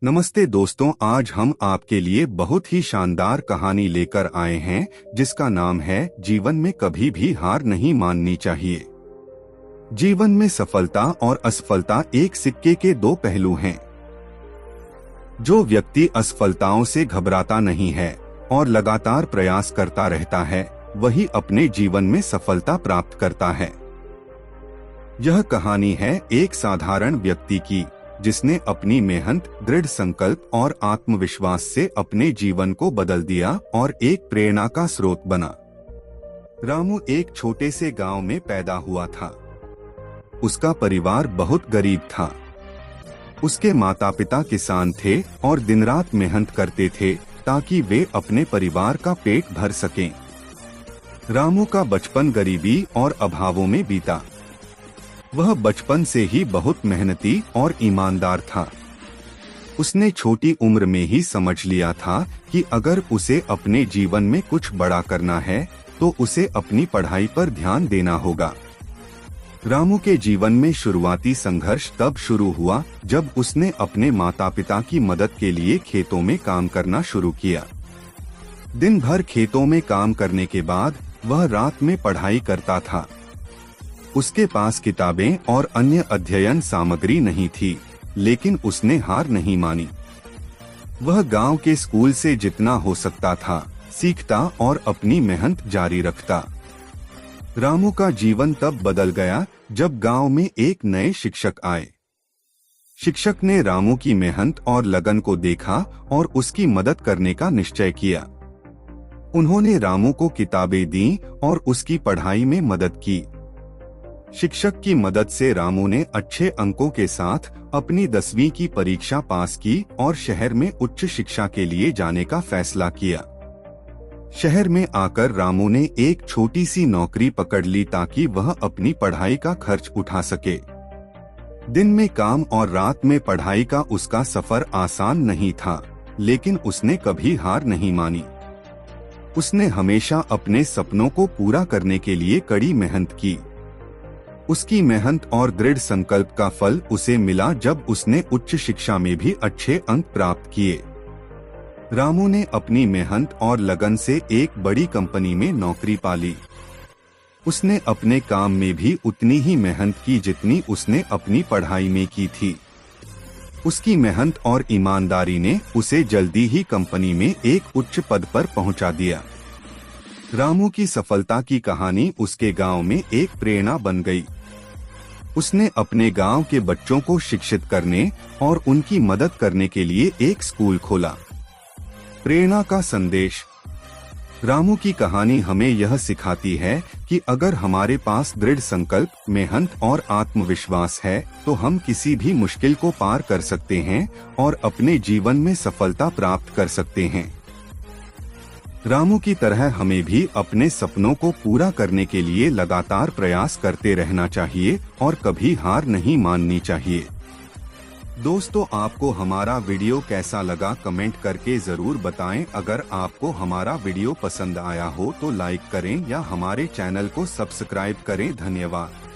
नमस्ते दोस्तों, आज हम आपके लिए बहुत ही शानदार कहानी लेकर आए हैं जिसका नाम है जीवन में कभी भी हार नहीं माननी चाहिए। जीवन में सफलता और असफलता एक सिक्के के दो पहलू हैं। जो व्यक्ति असफलताओं से घबराता नहीं है और लगातार प्रयास करता रहता है, वही अपने जीवन में सफलता प्राप्त करता है। यह कहानी है एक साधारण व्यक्ति की जिसने अपनी मेहनत, दृढ़ संकल्प और आत्मविश्वास से अपने जीवन को बदल दिया और एक प्रेरणा का स्रोत बना। रामू एक छोटे से गांव में पैदा हुआ था। उसका परिवार बहुत गरीब था। उसके माता पिता किसान थे और दिन रात मेहनत करते थे ताकि वे अपने परिवार का पेट भर सकें। रामू का बचपन गरीबी और अभावों में बीता। वह बचपन से ही बहुत मेहनती और ईमानदार था। उसने छोटी उम्र में ही समझ लिया था कि अगर उसे अपने जीवन में कुछ बड़ा करना है तो उसे अपनी पढ़ाई पर ध्यान देना होगा। रामू के जीवन में शुरुआती संघर्ष तब शुरू हुआ जब उसने अपने माता पिता की मदद के लिए खेतों में काम करना शुरू किया। दिन भर खेतों में काम करने के बाद वह रात में पढ़ाई करता था। उसके पास किताबें और अन्य अध्ययन सामग्री नहीं थी, लेकिन उसने हार नहीं मानी। वह गांव के स्कूल से जितना हो सकता था सीखता और अपनी मेहनत जारी रखता। रामू का जीवन तब बदल गया जब गांव में एक नए शिक्षक आए। शिक्षक ने रामू की मेहनत और लगन को देखा और उसकी मदद करने का निश्चय किया। उन्होंने रामू को किताबें दी और उसकी पढ़ाई में मदद की। शिक्षक की मदद से रामू ने अच्छे अंकों के साथ अपनी 10वीं की परीक्षा पास की और शहर में उच्च शिक्षा के लिए जाने का फैसला किया। शहर में आकर रामू ने एक छोटी सी नौकरी पकड़ ली ताकि वह अपनी पढ़ाई का खर्च उठा सके। दिन में काम और रात में पढ़ाई का उसका सफर आसान नहीं था, लेकिन उसने कभी हार नहीं मानी। उसने हमेशा अपने सपनों को पूरा करने के लिए कड़ी मेहनत की। उसकी मेहनत और दृढ़ संकल्प का फल उसे मिला जब उसने उच्च शिक्षा में भी अच्छे अंक प्राप्त किए। रामू ने अपनी मेहनत और लगन से एक बड़ी कंपनी में नौकरी पा ली। उसने अपने काम में भी उतनी ही मेहनत की जितनी उसने अपनी पढ़ाई में की थी। उसकी मेहनत और ईमानदारी ने उसे जल्दी ही कंपनी में एक उच्च पद पर पहुंचा दिया। रामू की सफलता की कहानी उसके गांव में एक प्रेरणा बन गई। उसने अपने गांव के बच्चों को शिक्षित करने और उनकी मदद करने के लिए एक स्कूल खोला। प्रेरणा का संदेश। रामू की कहानी हमें यह सिखाती है कि अगर हमारे पास दृढ़ संकल्प, मेहनत और आत्मविश्वास है तो हम किसी भी मुश्किल को पार कर सकते हैं और अपने जीवन में सफलता प्राप्त कर सकते हैं। रामू की तरह हमें भी अपने सपनों को पूरा करने के लिए लगातार प्रयास करते रहना चाहिए और कभी हार नहीं माननी चाहिए। दोस्तों, आपको हमारा वीडियो कैसा लगा कमेंट करके जरूर बताएं। अगर आपको हमारा वीडियो पसंद आया हो तो लाइक करें या हमारे चैनल को सब्सक्राइब करें। धन्यवाद।